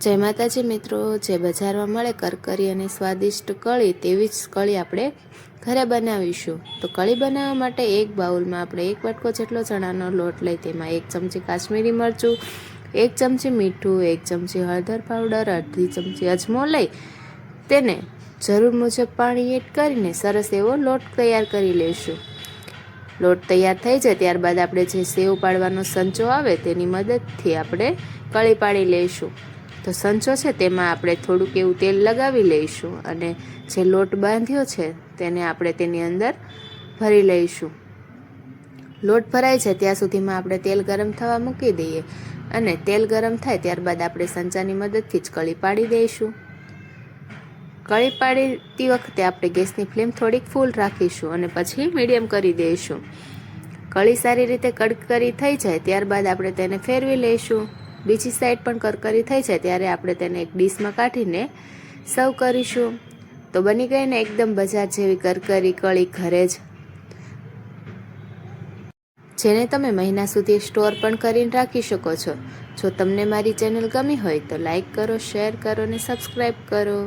જય માતાજી મિત્રો, જે બજારમાં મળે કરકરી અને સ્વાદિષ્ટ કળી તેવી જ કળી આપણે ઘરે બનાવીશું। તો કળી બનાવવા માટે એક બાઉલમાં આપણે 1 વાટકો જેટલો ચણાનો લોટ લઈ તેમાં 1 ચમચી કાશ્મીરી મરચું, 1 ચમચી મીઠું, 1 ચમચી હળદર પાવડર, અડધી ચમચી અજમો લઈ તેને જરૂર મુજબ પાણી એડ કરીને સરસ એવો લોટ તૈયાર કરી લઈશું। લોટ તૈયાર થઈ જાય ત્યારબાદ આપણે જે સેવ પાડવાનો સંચો આવે તેની મદદથી આપણે કળી પાડી લઈશું। તો સંચો છે તેમાં આપણે થોડુંક એવું તેલ લગાવી લઈશું અને જે લોટ બાંધ્યો છે તેને આપણે તેની અંદર ભરી લઈશું। લોટ ભરાય છે ત્યાં સુધીમાં આપણે તેલ ગરમ થવા મૂકી દઈએ અને તેલ ગરમ થાય ત્યારબાદ આપણે સંચાની મદદથી જ કળી પાડી દઈશું। કળી પાડતી વખતે આપણે ગેસની ફ્લેમ થોડીક ફૂલ રાખીશું અને પછી મીડિયમ કરી દઈશું। કળી સારી રીતે કડકરી થઈ જાય ત્યારબાદ આપણે તેને ફેરવી લઈશું। બીજી સાઈડ પણ કરકરી થઈ જાય ત્યારે આપણે તેને એક ડીશમાં કાઢીને સર્વ કરીશું। તો બની ગઈ ને એકદમ બજાર જેવી કરકરી કળી ઘરે જ, જેને તમે મહિના સુધી સ્ટોર પણ કરીને રાખી શકો છો। જો તમને મારી ચેનલ ગમી હોય તો લાઈક કરો, શેર કરો અને સબસ્ક્રાઈબ કરો।